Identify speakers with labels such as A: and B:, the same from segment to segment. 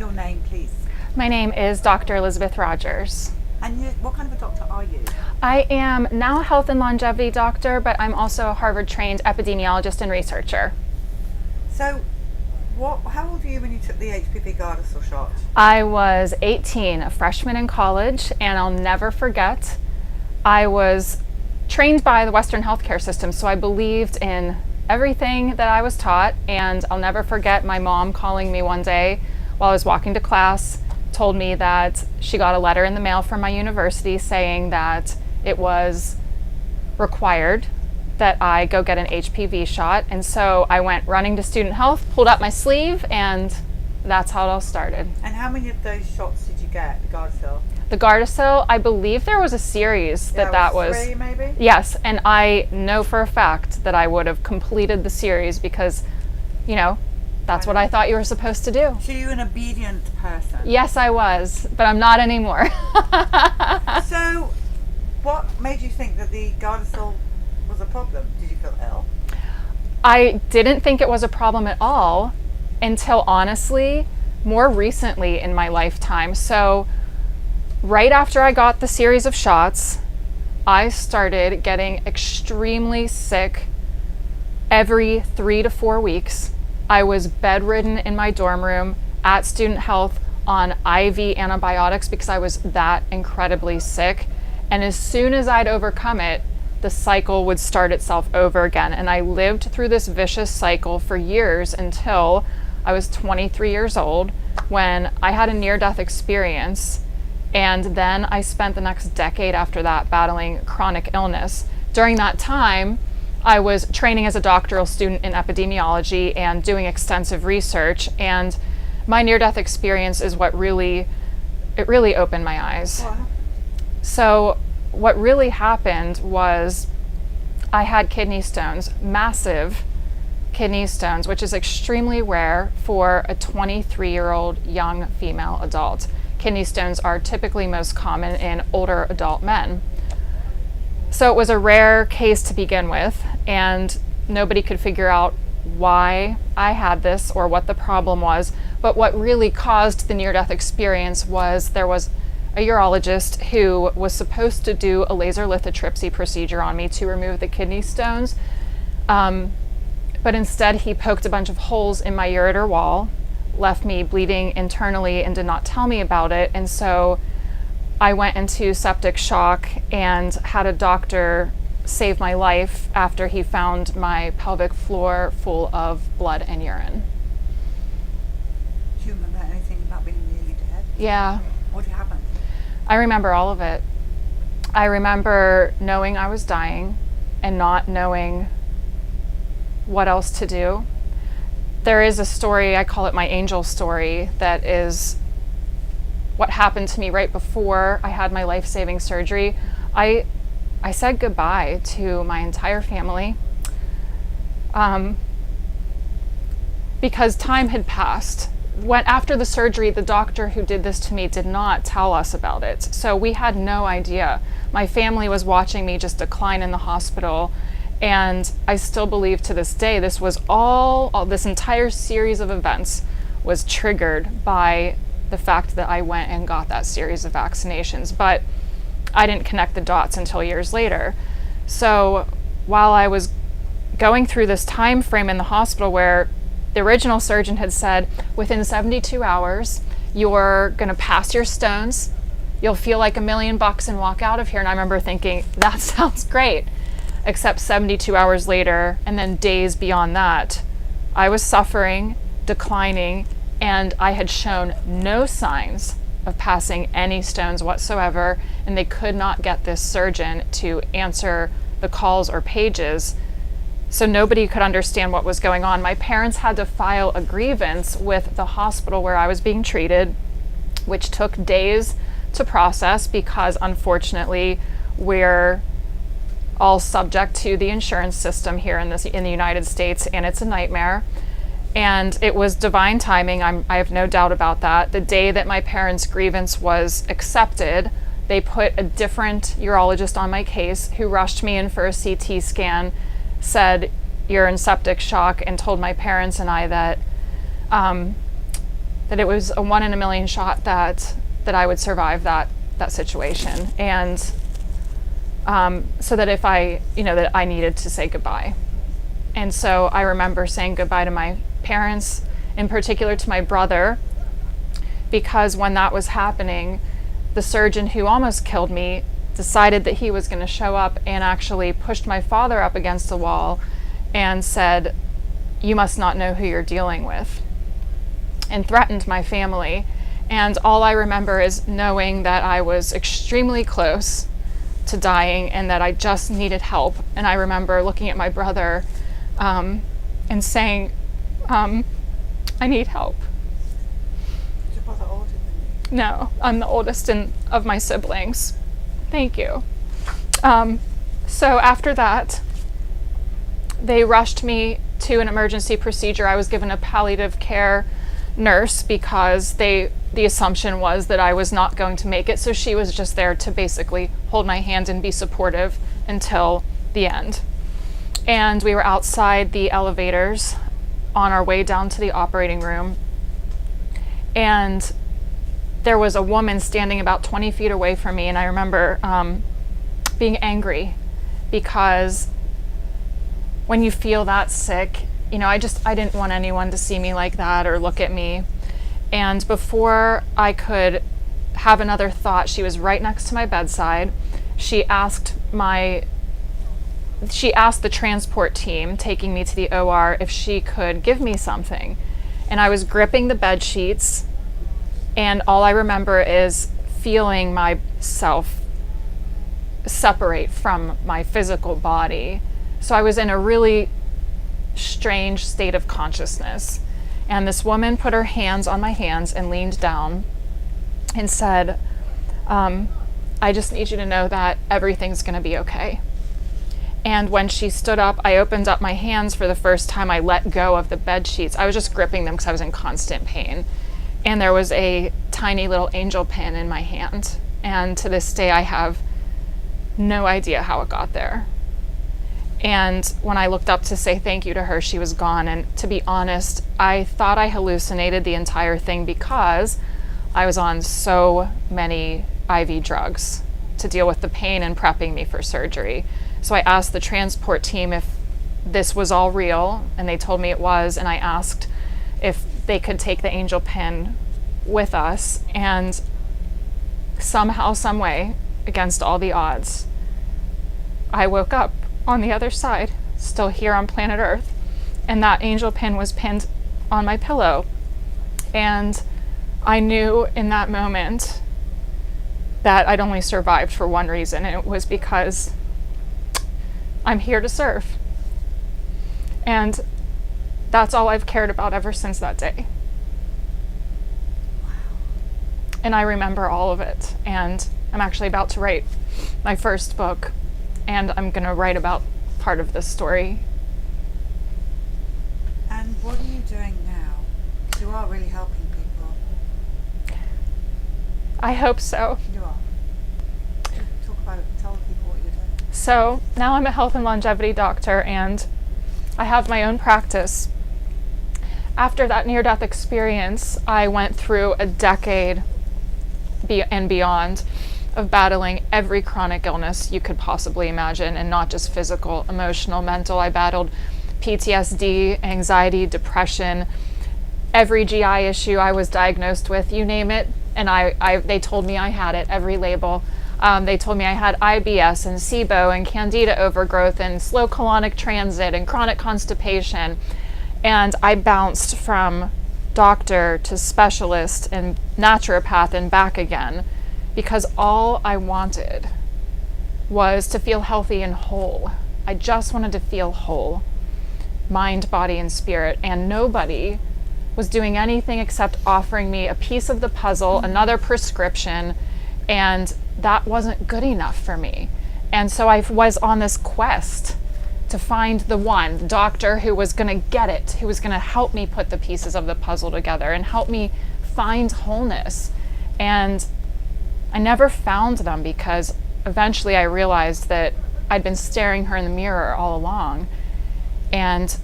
A: your name, please?
B: My name is Dr. Elizabeth Rogers.
A: And what kind of a doctor are you?
B: I am now a health and longevity doctor, but I'm also a Harvard-trained epidemiologist and researcher.
A: So, how old were you when you took the HPV Gardasil shot?
B: I was 18, a freshman in college, and I'll never forget, I was trained by the Western healthcare system, so I believed in everything that I was taught, and I'll never forget my mom calling me one day while I was walking to class, told me that she got a letter in the mail from my university saying that it was required that I go get an HPV shot. And so I went running to student health, pulled up my sleeve, and that's how it all started.
A: And how many of those shots did you get, the Gardasil?
B: The Gardasil, I believe there was a series that was
A: 3 maybe?
B: Yes, and I know for a fact that I would have completed the series because, that's what I thought you were supposed to do.
A: So you're an obedient person?
B: Yes, I was, but I'm not anymore.
A: So, what made you think that the Gardasil was a problem? Did you feel ill?
B: I didn't think it was a problem at all until, honestly, more recently in my lifetime. So, right after I got the series of shots, I started getting extremely sick every 3 to 4 weeks. I was bedridden in my dorm room at student health on IV antibiotics because I was that incredibly sick. And as soon as I'd overcome it, the cycle would start itself over again. And I lived through this vicious cycle for years until I was 23 years old when I had a near-death experience. And then I spent the next decade after that battling chronic illness. During that time, I was training as a doctoral student in epidemiology and doing extensive research. And my near-death experience is what really opened my eyes.
A: Wow.
B: So what really happened was I had kidney stones, massive kidney stones, which is extremely rare for a 23-year-old young female adult. Kidney stones are typically most common in older adult men. So it was a rare case to begin with, and nobody could figure out why I had this or what the problem was. But what really caused the near-death experience was there was a urologist who was supposed to do a laser lithotripsy procedure on me to remove the kidney stones. But instead he poked a bunch of holes in my ureter wall, left me bleeding internally, and did not tell me about it. And so I went into septic shock and had a doctor save my life after he found my pelvic floor full of blood and urine.
A: Do you remember anything about being nearly dead?
B: Yeah.
A: What happened?
B: I remember all of it. I remember knowing I was dying and not knowing what else to do. There is a story, I call it my angel story, that is what happened to me right before I had my life-saving surgery. I said goodbye to my entire family because time had passed. After the surgery, the doctor who did this to me did not tell us about it. So we had no idea. My family was watching me just decline in the hospital. And I still believe to this day, this was all this entire series of events was triggered by the fact that I went and got that series of vaccinations. But I didn't connect the dots until years later. So while I was going through this time frame in the hospital where the original surgeon had said, within 72 hours, you're gonna pass your stones, you'll feel like $1 million and walk out of here. And I remember thinking, that sounds great. Except 72 hours later, and then days beyond that, I was suffering, declining, and I had shown no signs of passing any stones whatsoever, and they could not get this surgeon to answer the calls or pages. So nobody could understand what was going on. My parents had to file a grievance with the hospital where I was being treated, which took days to process because unfortunately we're all subject to the insurance system here in the United States, and it's a nightmare. And it was divine timing. I have no doubt about that. The day that my parents' grievance was accepted, they put a different urologist on my case who rushed me in for a CT scan, said, "You're in septic shock," and told my parents and I that that it was a 1 in a million shot that I would survive that situation, and so that if that I needed to say goodbye. And so I remember saying goodbye to my parents, in particular to my brother, because when that was happening, the surgeon who almost killed me decided that he was going to show up and actually pushed my father up against the wall and said, "You must not know who you're dealing with," and threatened my family. And all I remember is knowing that I was extremely close to dying and that I just needed help. And I remember looking at my brother and saying, I need help.
A: Is your brother older than you?
B: No, I'm the oldest of my siblings. Thank you. So after that, they rushed me to an emergency procedure. I was given a palliative care nurse because the assumption was that I was not going to make it. So she was just there to basically hold my hand and be supportive until the end. And we were outside the elevators on our way down to the operating room. And there was a woman standing about 20 feet away from me. And I remember being angry because when you feel that sick, I didn't want anyone to see me like that or look at me. And before I could have another thought, she was right next to my bedside. She asked the transport team taking me to the OR if she could give me something. And I was gripping the bed sheets, and all I remember is feeling myself separate from my physical body. So I was in a really strange state of consciousness. And this woman put her hands on my hands and leaned down and said, I just need you to know that everything's going to be okay. And when she stood up, I opened up my hands for the first time. I let go of the bed sheets. I was just gripping them because I was in constant pain. And there was a tiny little angel pin in my hand. And to this day, I have no idea how it got there. And when I looked up to say thank you to her, she was gone. And to be honest, I thought I hallucinated the entire thing because I was on so many IV drugs to deal with the pain and prepping me for surgery. So I asked the transport team if this was all real, and they told me it was. And I asked if they could take the angel pin with us. And somehow, some way, against all the odds, I woke up on the other side, still here on planet Earth, and that angel pin was pinned on my pillow. And I knew in that moment that I'd only survived for one reason, and it was because I'm here to serve. And that's all I've cared about ever since that day.
A: Wow.
B: And I remember all of it. And I'm actually about to write my first book, and I'm going to write about part of this story.
A: And what are you doing now? You are really helping people.
B: I hope so.
A: You are. Talk about it. Tell people what you're doing.
B: So now I'm a health and longevity doctor, and I have my own practice. After that near-death experience, I went through a decade and beyond of battling every chronic illness you could possibly imagine, and not just physical, emotional, mental. I battled PTSD, anxiety, depression, every GI issue I was diagnosed with, you name it, and they told me I had it, every label. They told me I had IBS and SIBO and candida overgrowth and slow colonic transit and chronic constipation. And I bounced from doctor to specialist and naturopath and back again, because all I wanted was to feel healthy and whole. I just wanted to feel whole, mind, body, and spirit. And nobody was doing anything except offering me a piece of the puzzle, another prescription, and that wasn't good enough for me. And so I was on this quest to find the doctor who was going to get it, who was going to help me put the pieces of the puzzle together and help me find wholeness. And I never found them, because eventually I realized that I'd been staring her in the mirror all along. And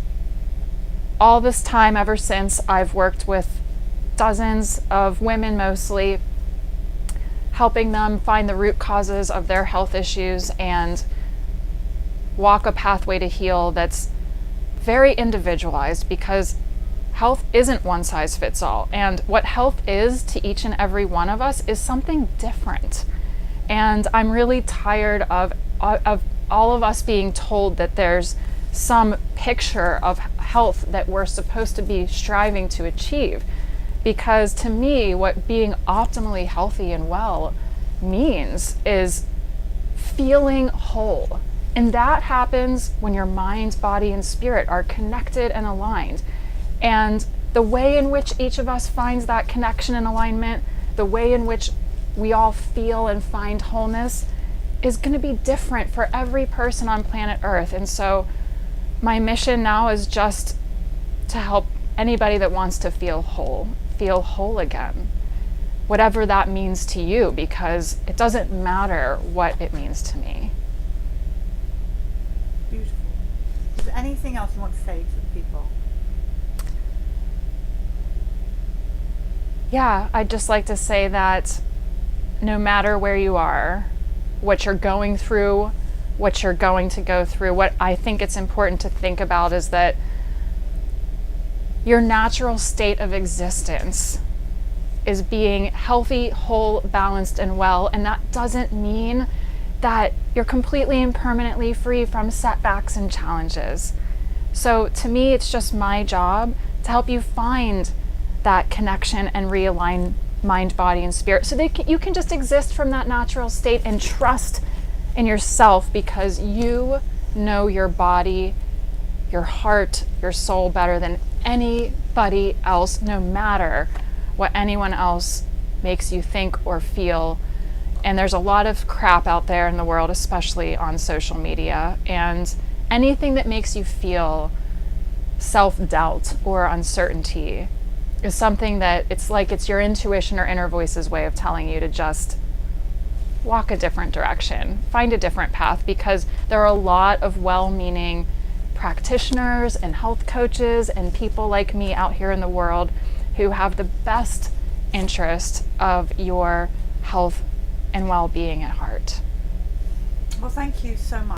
B: all this time, ever since, I've worked with dozens of women mostly, helping them find the root causes of their health issues and walk a pathway to heal that's very individualized, because health isn't one size fits all. And what health is to each and every one of us is something different. And I'm really tired of all of us being told that there's some picture of health that we're supposed to be striving to achieve. Because to me, what being optimally healthy and well means is feeling whole. And that happens when your mind, body, and spirit are connected and aligned. And the way in which each of us finds that connection and alignment, the way in which we all feel and find wholeness, is going to be different for every person on planet Earth. And so my mission now is just to help anybody that wants to feel whole again, whatever that means to you, because it doesn't matter what it means to me.
A: Beautiful. Is there anything else you want to say to the people?
B: Yeah, I'd just like to say that no matter where you are, what you're going through, what you're going to go through, what I think it's important to think about is that your natural state of existence is being healthy, whole, balanced, and well. And that doesn't mean that you're completely and permanently free from setbacks and challenges. So to me, it's just my job to help you find that connection and realign mind, body, and spirit, so that you can just exist from that natural state and trust in yourself, because you know your body, your heart, your soul better than anybody else, no matter what anyone else makes you think or feel. And there's a lot of crap out there in the world, especially on social media, and anything that makes you feel self-doubt or uncertainty is something that it's your intuition or inner voice's way of telling you to just walk a different direction, find a different path, because there are a lot of well-meaning practitioners and health coaches and people like me out here in the world who have the best interest of your health and well-being at heart.
A: Well, thank you so much.